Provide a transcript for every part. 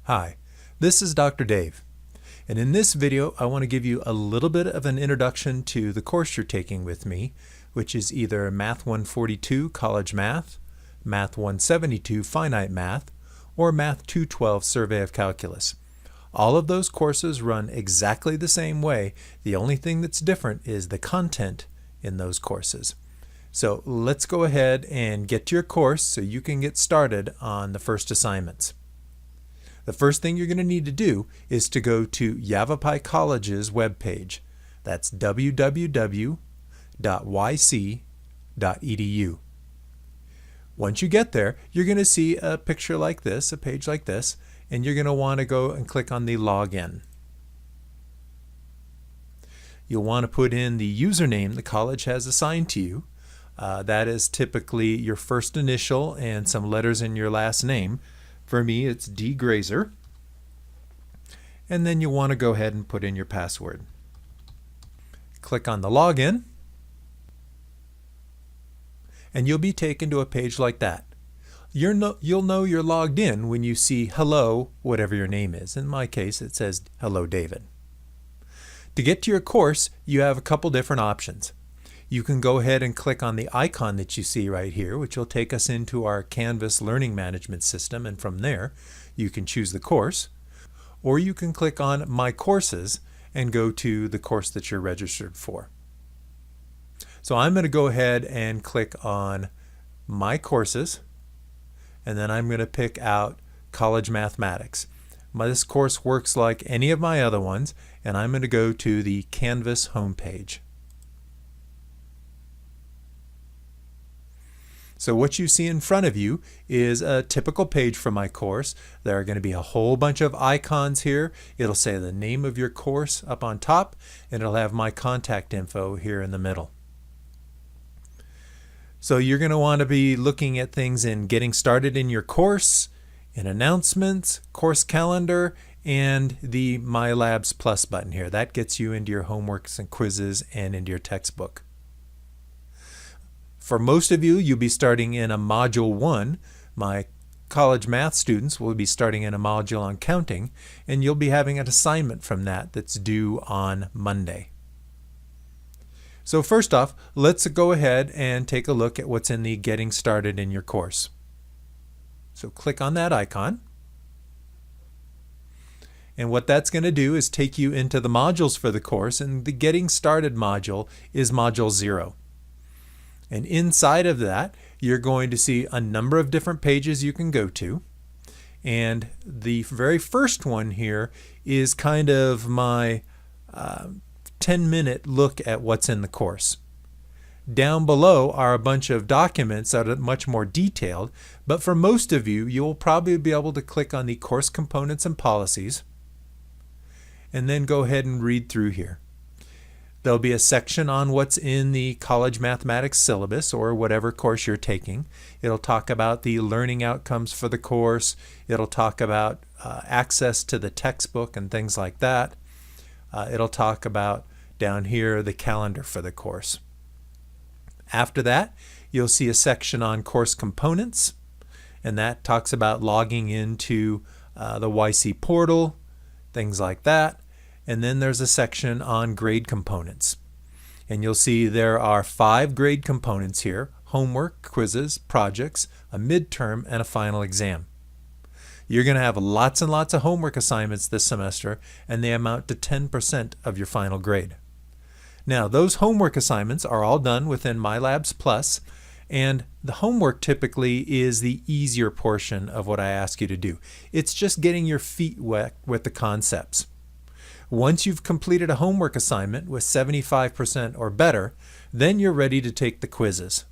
Hi, this is Dr. Dave, and in this video I want to give you a little bit of an introduction to the course you're taking with me, which is either Math 142 College Math, Math 172 Finite Math, or Math 212 Survey of Calculus. All of those courses run exactly the same way. The only thing that's different is the content in those courses. So let's go ahead and get to your course so you can get started on the first assignments. The first thing you're going to need to do is to go to Yavapai College's webpage. That's www.yc.edu. Once you get there, you're going to see a picture like this, a page like this, and you're going to want to go and click on the login. You'll want to put in the username the college has assigned to you. That is typically your first initial and some letters in your last name. For me, it's D. Graser. And then you want to go ahead and put in your password. Click on the login, and you'll be taken to a page like that. You'll know you're logged in when you see hello, whatever your name is. In my case, it says hello, David. To get to your course, you have a couple different options. You can go ahead and click on the icon that you see right here, which will take us into our Canvas learning management system, and from there you can choose the course, or you can click on My Courses and go to the course that you're registered for. So I'm going to go ahead and click on My Courses, and then I'm going to pick out College Mathematics. This course works like any of my other ones, and I'm going to go to the Canvas homepage. So what you see in front of you is a typical page for my course. There are going to be a whole bunch of icons here. It'll say the name of your course up on top, and it'll have my contact info here in the middle. So you're going to want to be looking at things in Getting Started in Your Course, in Announcements, Course Calendar, and the My Labs Plus button here. That gets you into your homeworks and quizzes and into your textbook. For most of you, you'll be starting in a Module 1. My college math students will be starting in a module on counting, and you'll be having an assignment from that that's due on Monday. So first off, let's go ahead and take a look at what's in the Getting Started in Your Course. So click on that icon. And what that's going to do is take you into the modules for the course, and the Getting Started module is Module 0. And inside of that, you're going to see a number of different pages you can go to. And the very first one here is kind of my 10-minute look at what's in the course. Down below are a bunch of documents that are much more detailed, but for most of you, you'll probably be able to click on the course components and policies and then go ahead and read through here. There'll be a section on what's in the college mathematics syllabus or whatever course you're taking. It'll talk about the learning outcomes for the course. It'll talk about access to the textbook and things like that. It'll talk about down here the calendar for the course. After that, you'll see a section on course components, and that talks about logging into the YC portal, things like that. And then there's a section on grade components. And you'll see there are 5 grade components here: homework, quizzes, projects, a midterm, and a final exam. You're going to have lots and lots of homework assignments this semester, and they amount to 10% of your final grade. Now, those homework assignments are all done within My Labs Plus, and the homework typically is the easier portion of what I ask you to do. It's just getting your feet wet with the concepts. Once you've completed a homework assignment with 75% or better, then you're ready to take the quizzes.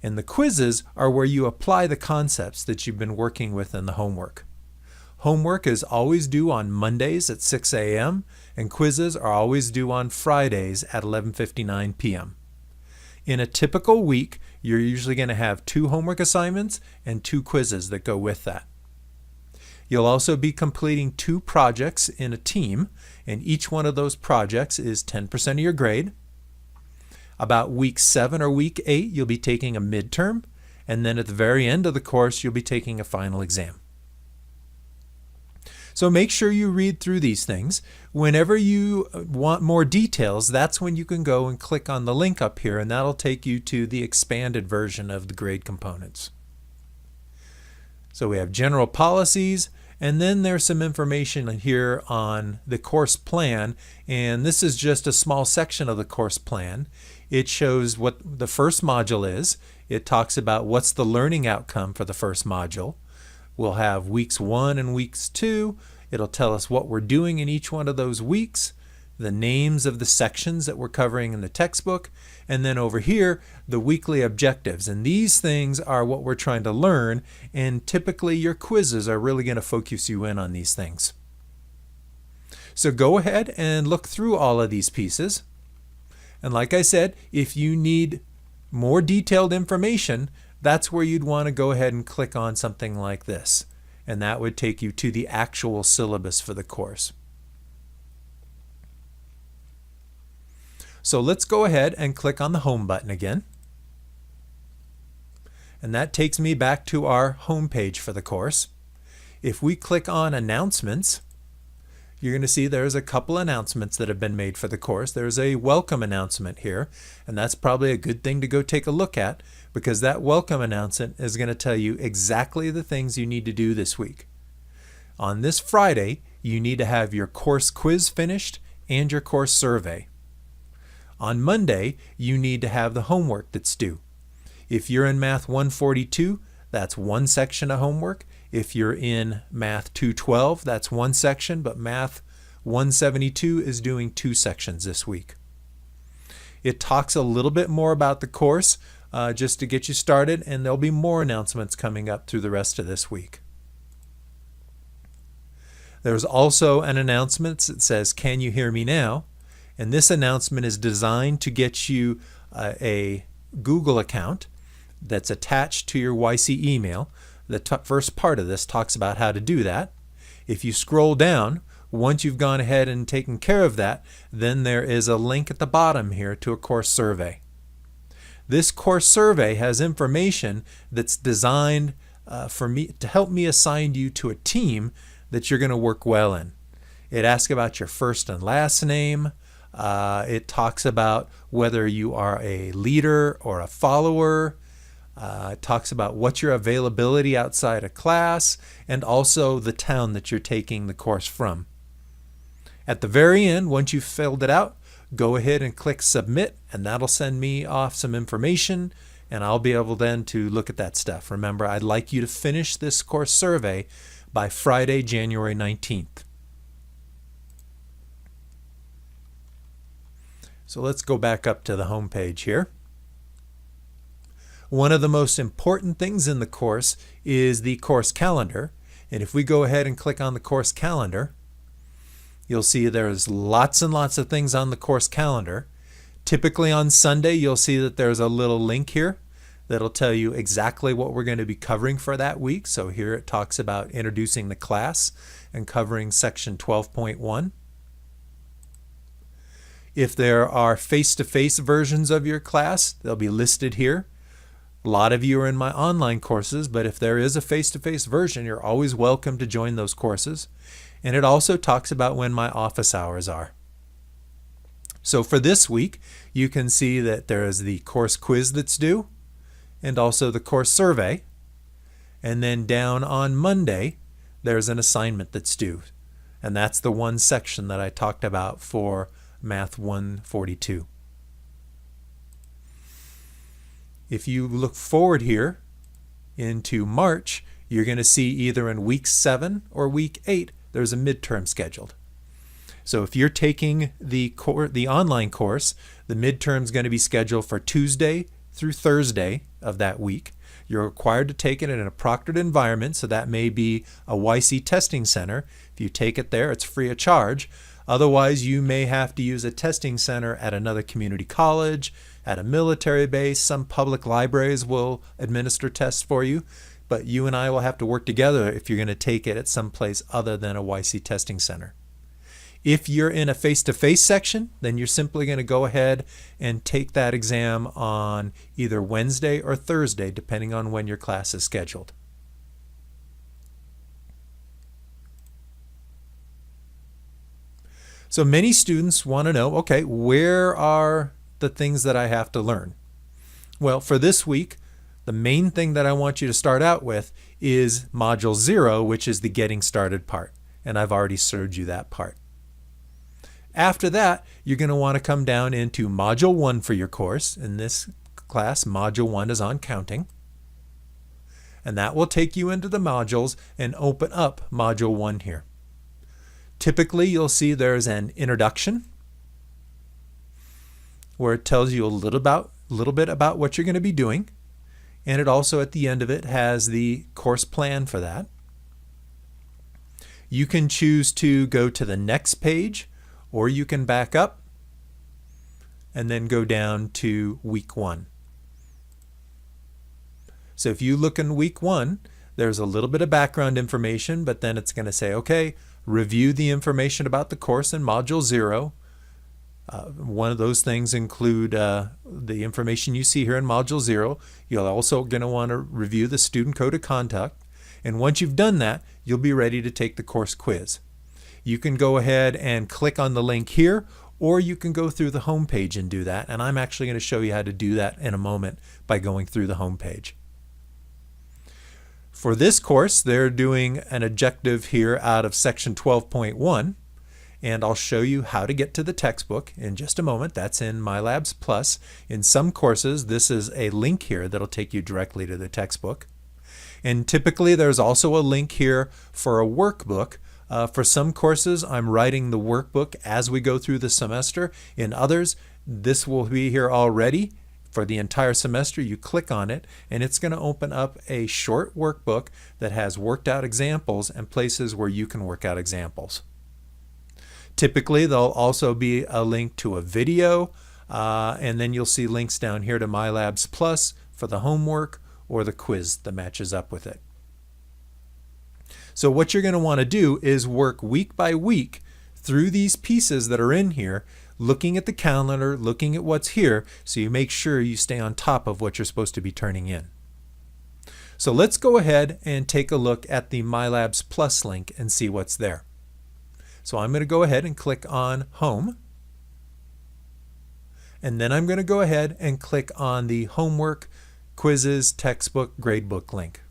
And the quizzes are where you apply the concepts that you've been working with in the homework. Homework is always due on Mondays at 6 a.m. and quizzes are always due on Fridays at 11:59 p.m. In a typical week, you're usually going to have 2 homework assignments and 2 quizzes that go with that. You'll also be completing 2 projects in a team, and each one of those projects is 10% of your grade. About week 7 or week 8, you'll be taking a midterm, and then at the very end of the course, you'll be taking a final exam. So make sure you read through these things. Whenever you want more details, that's when you can go and click on the link up here, and that'll take you to the expanded version of the grade components. So we have general policies, and then there's some information here on the course plan, and this is just a small section of the course plan. It shows what the first module is. It talks about what's the learning outcome for the first module. We'll have weeks 1 and weeks 2. It'll tell us what we're doing in each one of those weeks, the names of the sections that we're covering in the textbook, and then over here, the weekly objectives. And these things are what we're trying to learn, and typically your quizzes are really going to focus you in on these things. So go ahead and look through all of these pieces. And like I said, if you need more detailed information, that's where you'd want to go ahead and click on something like this. And that would take you to the actual syllabus for the course. So let's go ahead and click on the home button again. And that takes me back to our home page for the course. If we click on announcements, you're going to see there's a couple announcements that have been made for the course. There's a welcome announcement here, and that's probably a good thing to go take a look at, because that welcome announcement is going to tell you exactly the things you need to do this week. On this Friday, you need to have your course quiz finished and your course survey. On Monday, you need to have the homework that's due. If you're in Math 142, that's one section of homework. If you're in Math 212, that's one section, but Math 172 is doing 2 sections this week. It talks a little bit more about the course just to get you started, and there'll be more announcements coming up through the rest of this week. There's also an announcement that says, "Can you hear me now?" And this announcement is designed to get you a Google account that's attached to your YC email. The first part of this talks about how to do that. If you scroll down, once you've gone ahead and taken care of that, then there is a link at the bottom here to a course survey. This course survey has information that's designed for me to help me assign you to a team that you're going to work well in. It asks about your first and last name. It talks about whether you are a leader or a follower. It talks about what's your availability outside of class, and also the town that you're taking the course from. At the very end, once you've filled it out, go ahead and click submit, and that'll send me off some information, and I'll be able then to look at that stuff. Remember, I'd like you to finish this course survey by Friday, January 19th. So let's go back up to the home page here. One of the most important things in the course is the course calendar. And if we go ahead and click on the course calendar, you'll see there's lots and lots of things on the course calendar. Typically on Sunday, you'll see that there's a little link here that'll tell you exactly what we're going to be covering for that week. So here it talks about introducing the class and covering section 12.1. If there are face-to-face versions of your class, they'll be listed here. A lot of you are in my online courses, but if there is a face-to-face version, you're always welcome to join those courses. And it also talks about when my office hours are. So for this week, you can see that there is the course quiz that's due, and also the course survey. And then down on Monday, there's an assignment that's due. And that's the one section that I talked about for Math 142. If you look forward here into March, you're going to see either in week 7 or week 8, there's a midterm scheduled. So if you're taking the online course, the midterm is going to be scheduled for Tuesday through Thursday of that week. You're required to take it in a proctored environment, so that may be a YC testing center. If you take it there, it's free of charge. Otherwise, you may have to use a testing center at another community college, at a military base. Some public libraries will administer tests for you, but you and I will have to work together if you're going to take it at some place other than a YC testing center. If you're in a face-to-face section, then you're simply going to go ahead and take that exam on either Wednesday or Thursday, depending on when your class is scheduled. So many students want to know, okay, where are the things that I have to learn? Well, for this week, the main thing that I want you to start out with is Module 0, which is the Getting Started part. And I've already showed you that part. After that, you're going to want to come down into Module 1 for your course. In this class, Module 1 is on counting. And that will take you into the modules and open up Module 1 here. Typically, you'll see there's an introduction where it tells you a little bit about what you're going to be doing. And it also, at the end of it, has the course plan for that. You can choose to go to the next page, or you can back up and then go down to week 1. So if you look in week 1, there's a little bit of background information, but then it's going to say, okay, review the information about the course in Module 0. One of those things include the information you see here in Module 0. You're also going to want to review the student code of conduct. And once you've done that, you'll be ready to take the course quiz. You can go ahead and click on the link here, or you can go through the home page and do that. And I'm actually going to show you how to do that in a moment by going through the home page. For this course, they're doing an objective here out of section 12.1, and I'll show you how to get to the textbook in just a moment. That's in MyLabs Plus. In some courses, this is a link here that'll take you directly to the textbook. And typically, there's also a link here for a workbook. For some courses, I'm writing the workbook as we go through the semester. In others, this will be here already. For the entire semester, you click on it and it's going to open up a short workbook that has worked out examples and places where you can work out examples. Typically, there'll also be a link to a video and then you'll see links down here to MyLabs Plus for the homework or the quiz that matches up with it. So what you're going to want to do is work week by week through these pieces that are in here, looking at the calendar, looking at what's here, so you make sure you stay on top of what you're supposed to be turning in. So let's go ahead and take a look at the MyLabs Plus link and see what's there. So I'm going to go ahead and click on Home. And then I'm going to go ahead and click on the Homework, Quizzes, Textbook, Gradebook link.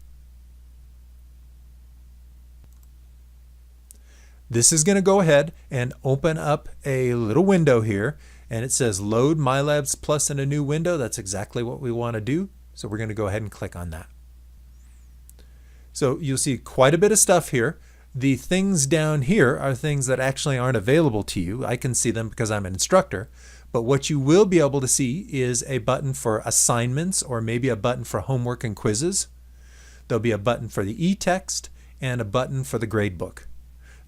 This is going to go ahead and open up a little window here, and it says Load MyLabs Plus in a new window. That's exactly what we want to do. So we're going to go ahead and click on that. So you'll see quite a bit of stuff here. The things down here are things that actually aren't available to you. I can see them because I'm an instructor. But what you will be able to see is a button for assignments, or maybe a button for homework and quizzes. There'll be a button for the e-text and a button for the gradebook.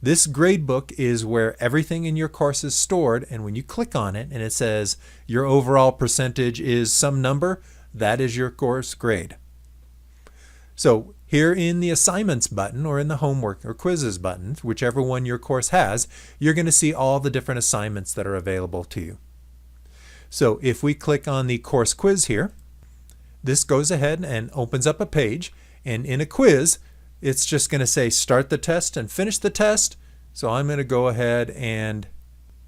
This gradebook is where everything in your course is stored, and when you click on it and it says your overall percentage is some number, that is your course grade. So here in the assignments button, or in the homework or quizzes button, whichever one your course has, you're going to see all the different assignments that are available to you. So if we click on the course quiz here, this goes ahead and opens up a page, and in a quiz, it's just going to say start the test and finish the test. So I'm going to go ahead and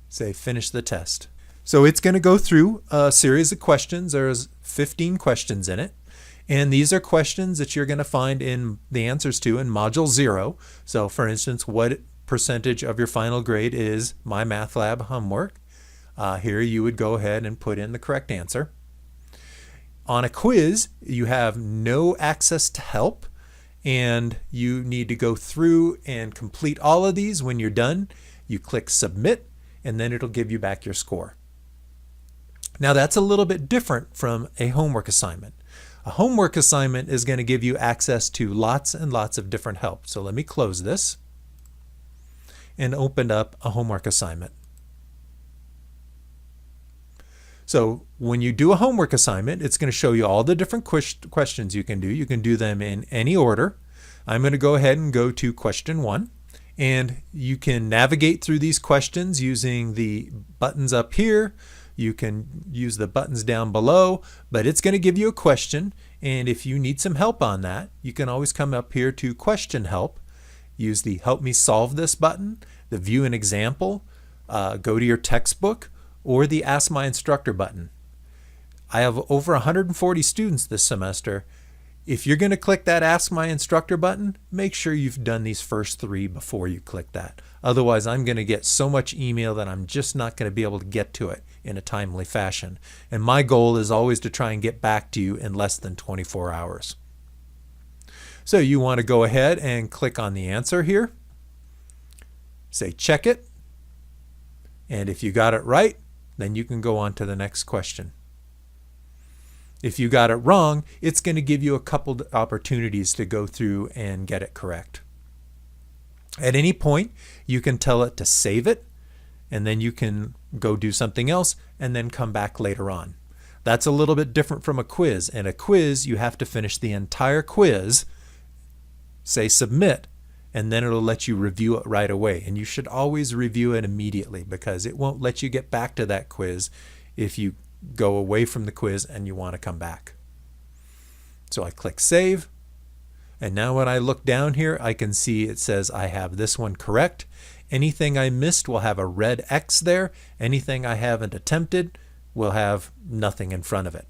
say finish the test. So it's going to go through a series of questions. There's 15 questions in it. And these are questions that you're going to find in the answers to in Module 0. So for instance, what percentage of your final grade is My Math Lab homework? Here you would go ahead and put in the correct answer. On a quiz, you have no access to help, and you need to go through and complete all of these. When you're done, you click Submit, and then it'll give you back your score. Now that's a little bit different from a homework assignment. A homework assignment is going to give you access to lots and lots of different help. So let me close this and open up a homework assignment. So when you do a homework assignment, it's going to show you all the different questions you can do. You can do them in any order. I'm going to go ahead and go to question 1. And you can navigate through these questions using the buttons up here. You can use the buttons down below, but it's going to give you a question. And if you need some help on that, you can always come up here to Question Help. Use the Help Me Solve This button, the View an Example, Go to your textbook or the Ask My Instructor button. I have over 140 students this semester. If you're going to click that Ask My Instructor button, make sure you've done these first 3 before you click that. Otherwise, I'm going to get so much email that I'm just not going to be able to get to it in a timely fashion. And my goal is always to try and get back to you in less than 24 hours. So you want to go ahead and click on the answer here. Say check it. And if you got it right, then you can go on to the next question. If you got it wrong, it's going to give you a couple opportunities to go through and get it correct. At any point, you can tell it to save it, and then you can go do something else and then come back later on. That's a little bit different from a quiz. In a quiz, you have to finish the entire quiz, say submit, and then it'll let you review it right away. And you should always review it immediately because it won't let you get back to that quiz if you go away from the quiz and you want to come back. So I click save, and now when I look down here, I can see it says I have this one correct. Anything I missed will have a red X there. Anything I haven't attempted will have nothing in front of it.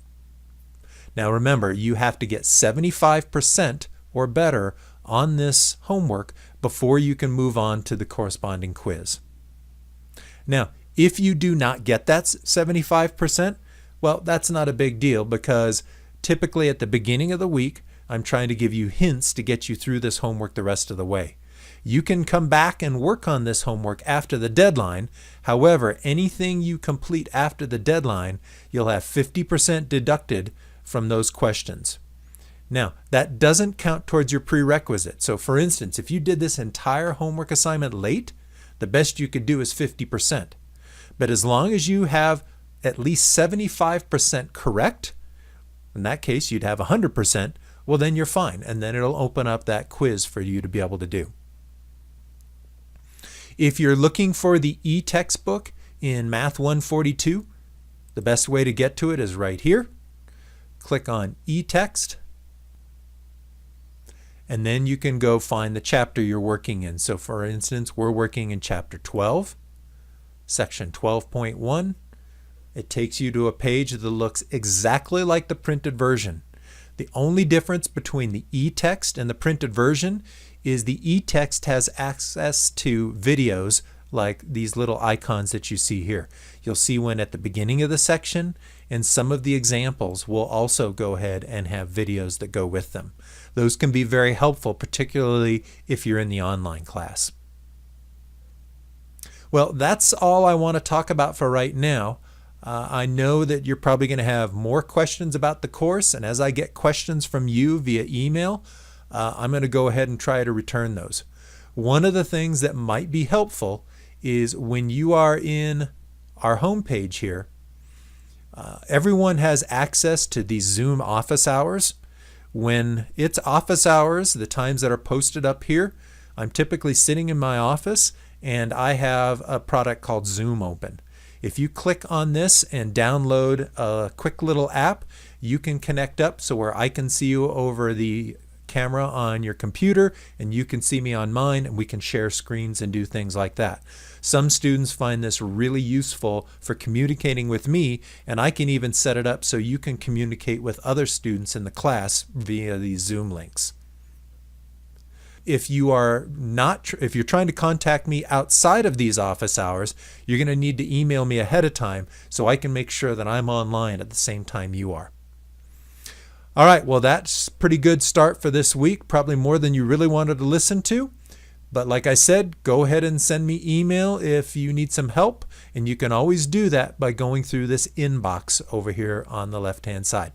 Now remember, you have to get 75% or better on this homework before you can move on to the corresponding quiz. Now, if you do not get that 75%, well, that's not a big deal because typically at the beginning of the week, I'm trying to give you hints to get you through this homework the rest of the way. You can come back and work on this homework after the deadline. However, anything you complete after the deadline, you'll have 50% deducted from those questions. Now, that doesn't count towards your prerequisite. So for instance, if you did this entire homework assignment late, the best you could do is 50%. But as long as you have at least 75% correct, in that case you'd have 100%, well then you're fine. And then it'll open up that quiz for you to be able to do. If you're looking for the e-textbook in Math 142, the best way to get to it is right here. Click on e-text. And then you can go find the chapter you're working in. So for instance, we're working in chapter 12, section 12.1. It takes you to a page that looks exactly like the printed version. The only difference between the e-text and the printed version is the e-text has access to videos like these little icons that you see here. You'll see one at the beginning of the section, and some of the examples will also go ahead and have videos that go with them. Those can be very helpful, particularly if you're in the online class. Well, that's all I want to talk about for right now. I know that you're probably going to have more questions about the course, and as I get questions from you via email, I'm going to go ahead and try to return those. One of the things that might be helpful is when you are in our homepage here, everyone has access to these Zoom office hours. When it's office hours, the times that are posted up here, I'm typically sitting in my office and I have a product called Zoom open. If you click on this and download a quick little app, you can connect up so where I can see you over the camera on your computer and you can see me on mine, and we can share screens and do things like that. Some students find this really useful for communicating with me, and I can even set it up so you can communicate with other students in the class via these Zoom links. If you're trying to contact me outside of these office hours, you're going to need to email me ahead of time so I can make sure that I'm online at the same time you are. All right, well, that's a pretty good start for this week, probably more than you really wanted to listen to. But like I said, go ahead and send me email if you need some help, and you can always do that by going through this inbox over here on the left-hand side.